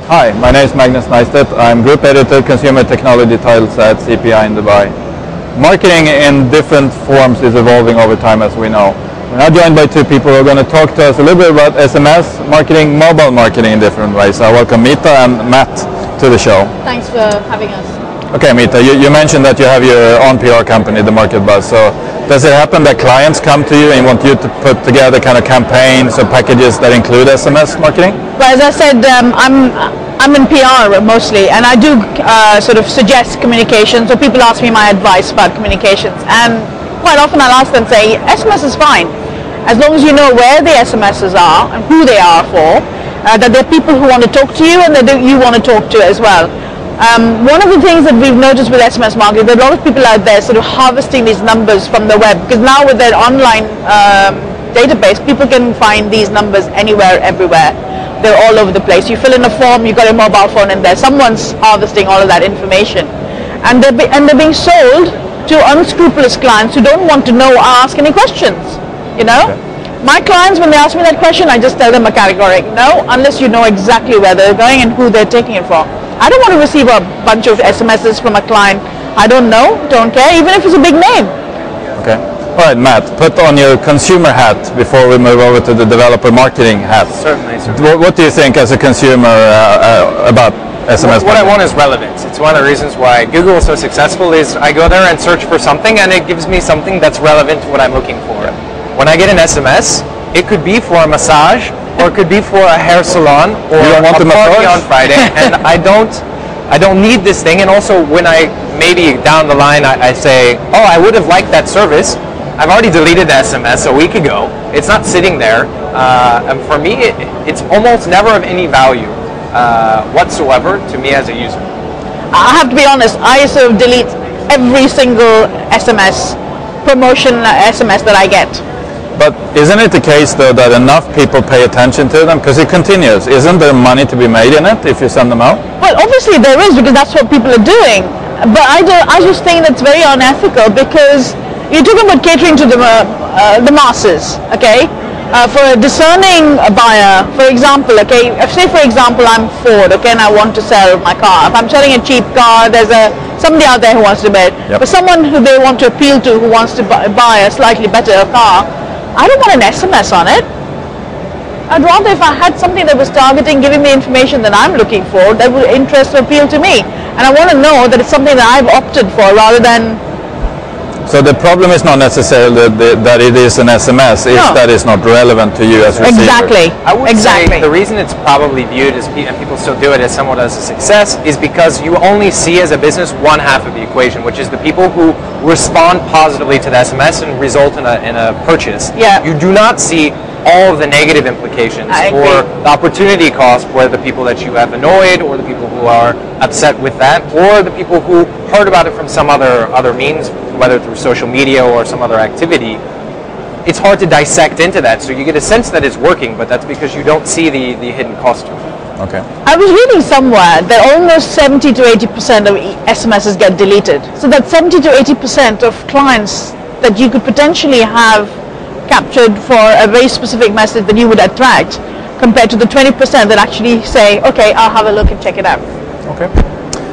Hi, my name is Magnus Neistat. I'm Group Editor, Consumer Technology titles at CPI in Dubai. Marketing in different forms is evolving over time, as we know. We're now joined by two people who are going to talk to us a little bit about SMS marketing, mobile marketing in different ways. I welcome Mita and Matt to the show. Thanks for having us. Okay, Mita, you mentioned that you have your own PR company, The Market Buzz. So does it happen that clients come to you and want you to put together kind of campaigns or packages that include SMS marketing? Well, as I said, I'm in PR mostly, and I do sort of suggest communication. So people ask me my advice about communications, and quite often I'll ask them, say, SMS is fine, as long as you know where the SMSs are and who they are for, that there are people who want to talk to you and that you want to talk to as well. One of the things that we've noticed with SMS marketing, there are a lot of people out there sort of harvesting these numbers from the web, because now with their online database, people can find these numbers anywhere, everywhere. They're all over the place. You fill in a form, you've got a mobile phone in there, someone's harvesting all of that information. And they're being sold to unscrupulous clients who don't want to know or ask any questions, you know? Okay. My clients, when they ask me that question, I just tell them a categoric no, unless you know exactly where they're going and who they're taking it for. I don't want to receive a bunch of SMSs from a client I don't know, don't care, even if it's a big name. Okay. All right, Matt, put on your consumer hat before we move over to the developer marketing hat. Certainly. What do you think as a consumer about SMS? What I want is relevance. It's one of the reasons why Google is so successful is I go there and search for something and it gives me something that's relevant to what I'm looking for. Yeah. When I get an SMS, it could be for a massage or it could be for a hair salon or a party on Friday, and I don't need this thing. And also when I maybe down the line I say, oh, I would have liked that service, I've already deleted the SMS a week ago. It's not sitting there. And for me, it's almost never of any value whatsoever to me as a user. I have to be honest, I sort of delete every single SMS, promotion SMS that I get. But isn't it the case, though, that enough people pay attention to them? Because it continues. Isn't there money to be made in it if you send them out? Well, obviously there is, because that's what people are doing. But I just think that's very unethical, because you're talking about catering to the masses, okay? For a discerning buyer, for example, okay, say for example I'm Ford, okay, and I want to sell my car. If I'm selling a cheap car, there's somebody out there who wants to buy it. Yep. For someone who they want to appeal to, who wants to buy a slightly better car, I don't want an SMS on it. I'd rather if I had something that was targeting, giving me information that I'm looking for, that would interest or appeal to me. And I want to know that it's something that I've opted for rather than... So the problem is not necessarily that it is an SMS, it's that it's not relevant to you as a receiver. Exactly. I would say the reason it's probably viewed as, and people still do it as somewhat as a success, is because you only see as a business one half of the equation, which is the people who respond positively to the SMS and result in a purchase. Yeah. You do not see all of the negative implications or the opportunity cost, where the people that you have annoyed or the people who are upset with that or the people who heard about it from some other means, whether through social media or some other activity. It's hard to dissect into that, so you get a sense that it's working, but that's because you don't see the hidden cost to it. Okay. I was reading somewhere that almost 70 to 80% of SMSs get deleted. So that 70 to 80% of clients that you could potentially have captured for a very specific message that you would attract, compared to the 20% that actually say, okay, I'll have a look and check it out. Okay.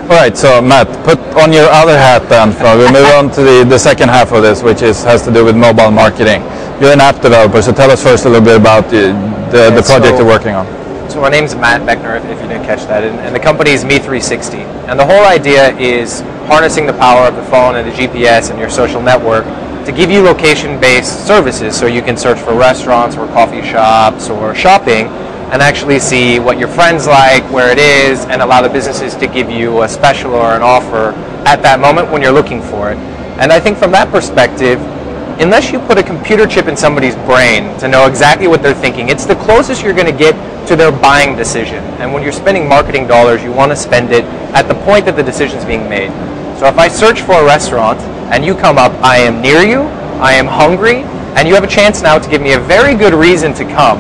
All right, so Matt, put on your other hat then. We'll move on to the second half of this, which has to do with mobile marketing. You're an app developer, so tell us first a little bit about the project you're working on. So my name's Matt Beckner, if you didn't catch that, and the company is Me360. And the whole idea is harnessing the power of the phone and the GPS and your social network to give you location-based services, so you can search for restaurants or coffee shops or shopping and actually see what your friends like, where it is, and allow the businesses to give you a special or an offer at that moment when you're looking for it. And I think from that perspective, unless you put a computer chip in somebody's brain to know exactly what they're thinking, it's the closest you're going to get to their buying decision. And when you're spending marketing dollars, you want to spend it at the point that the decision's being made. So if I search for a restaurant and you come up, I am near you, I am hungry, and you have a chance now to give me a very good reason to come.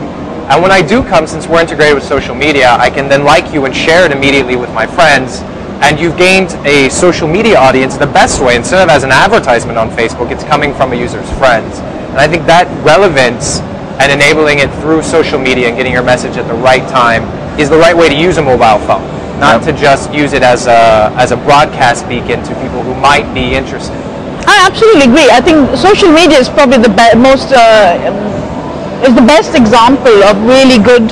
And when I do come, since we're integrated with social media, I can then like you and share it immediately with my friends. And you've gained a social media audience the best way. Instead of as an advertisement on Facebook, it's coming from a user's friends. And I think that relevance and enabling it through social media and getting your message at the right time is the right way to use a mobile phone. Not to just use it as a broadcast beacon to people who might be interested. I absolutely agree. I think social media is probably the is the best example of really good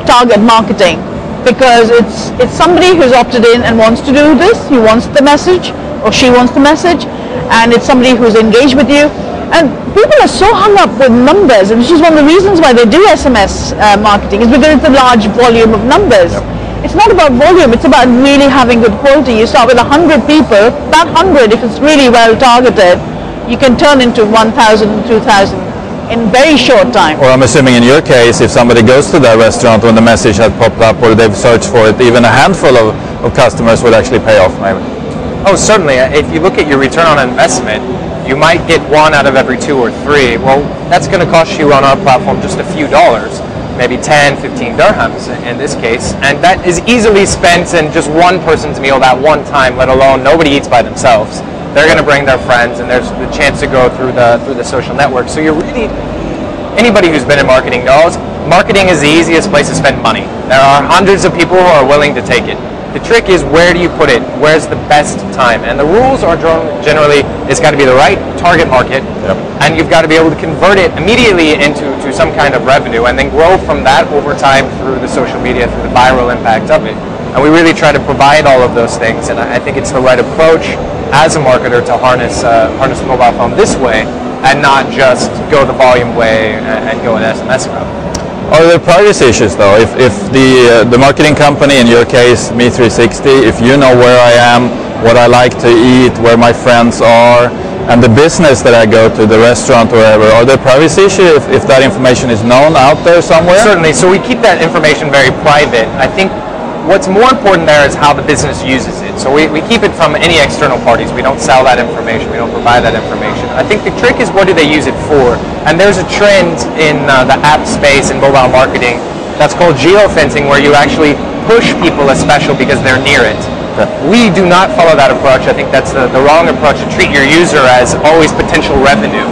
target marketing, because it's somebody who's opted in and wants to do this. He wants the message, or she wants the message, and it's somebody who's engaged with you. And people are so hung up with numbers, and which is one of the reasons why they do SMS marketing, is because it's a large volume of numbers. Yep. It's not about volume, it's about really having good quality. You start with 100 people, that 100, if it's really well targeted, you can turn into 1,000, 2,000 in very short time. Or I'm assuming in your case, if somebody goes to that restaurant when the message had popped up or they've searched for it, even a handful of customers would actually pay off maybe. Oh, certainly. If you look at your return on investment, you might get 1 out of every 2 or 3. Well, that's going to cost you on our platform just a few dollars, maybe 10, 15 dirhams in this case. And that is easily spent in just one person's meal that one time, let alone nobody eats by themselves. They're going to bring their friends, and there's the chance to go through the social network. So you're really, anybody who's been in marketing knows, marketing is the easiest place to spend money. There are hundreds of people who are willing to take it. The trick is, where do you put it? Where's the best time? And the rules are generally, it's got to be the right target market, and you've got to be able to convert it immediately into some kind of revenue, and then grow from that over time through the social media, through the viral impact of it. And we really try to provide all of those things, and I think it's the right approach as a marketer to harness a mobile phone this way, and not just go the volume way and go an SMS route. Are there privacy issues though? If the marketing company, in your case Me360, if you know where I am, what I like to eat, where my friends are, and the business that I go to, the restaurant or wherever, are there privacy issues if that information is known out there somewhere? Certainly. So we keep that information very private. I think what's more important there is how the business uses it. So we keep it from any external parties. We don't sell that information. We don't provide that information. I think the trick is, what do they use it for? And there's a trend in the app space in mobile marketing that's called geofencing, where you actually push people as special because they're near it. We do not follow that approach. I think that's the wrong approach, to treat your user as always potential revenue.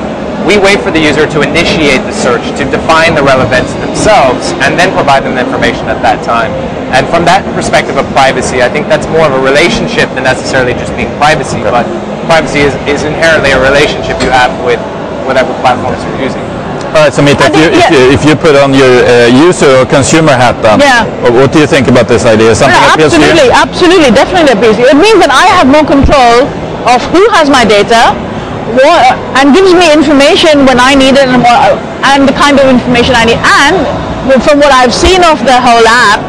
We wait for the user to initiate the search, to define the relevance themselves, and then provide them the information at that time. And from that perspective of privacy, I think that's more of a relationship than necessarily just being privacy, but privacy is inherently a relationship you have with whatever platforms you're using. All right, so Mita, if you put on your user or consumer hat on, what do you think about this idea? Something absolutely, absolutely, definitely appeals to you. It means that I have more control of who has my data, and gives me information when I need it, and the kind of information I need. And from what I've seen of the whole app,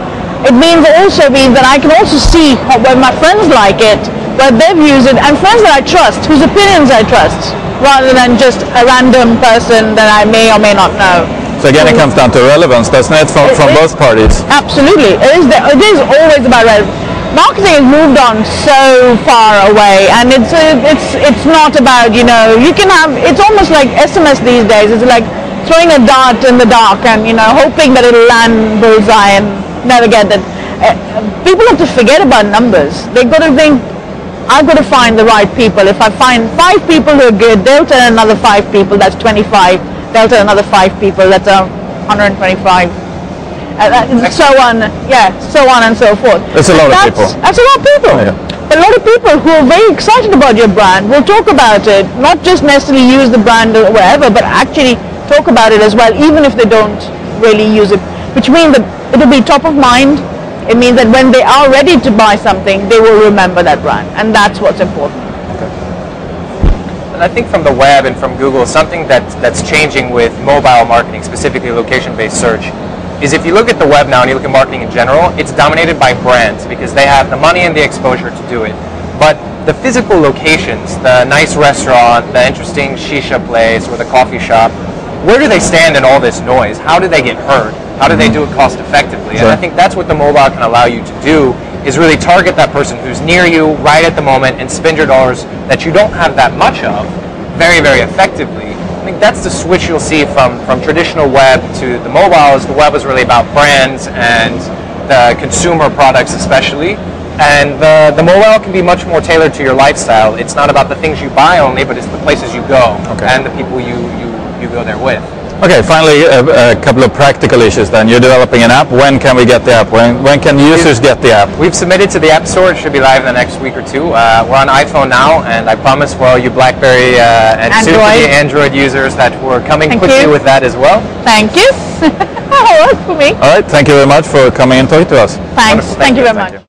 it means that I can also see where my friends like it, where they've used it, and friends that I trust, whose opinions I trust, rather than just a random person that I may or may not know. So again, it comes down to relevance, doesn't it, from both parties? Absolutely. It is always about relevance. Marketing has moved on so far away, and it's not about, you can have, it's almost like SMS these days. It's like throwing a dart in the dark and, hoping that it'll land bullseye and never get that. People have to forget about numbers. They've got to think, I've got to find the right people. If I find 5 people who are good, they'll tell another 5 people, that's 25. They'll tell another 5 people, that's 125. So on, so on and so forth. That's a lot of people. That's a lot of people. Oh, yeah. But a lot of people who are very excited about your brand will talk about it, not just necessarily use the brand or whatever, but actually talk about it as well, even if they don't really use it. Which means that it'll be top of mind, It means that when they are ready to buy something, they will remember that brand, and that's what's important. And I think from the web and from Google, something that's changing with mobile marketing, specifically location-based search, is if you look at the web now and you look at marketing in general, it's dominated by brands because they have the money and the exposure to do it. But the physical locations, the nice restaurant, the interesting shisha place, or the coffee shop, where do they stand in all this noise? How do they get heard? How do they do it cost effectively? Sure. And I think that's what the mobile can allow you to do, is really target that person who's near you right at the moment and spend your dollars that you don't have that much of very, very effectively. I think that's the switch you'll see from traditional web to the mobile. Is the web is really about brands and the consumer products especially. And the mobile can be much more tailored to your lifestyle. It's not about the things you buy only, but it's the places you go and the people you go there with. Okay, finally, a couple of practical issues then. You're developing an app. When can we get the app? When can users get the app? We've submitted to the App Store. It should be live in the next week or two. We're on iPhone now, and I promise for all you BlackBerry and soon-to-be Android users that we're coming quickly with that as well. Thank you. That worked for me. All right, thank you very much for coming and talking to us. Thanks. Thank you very much.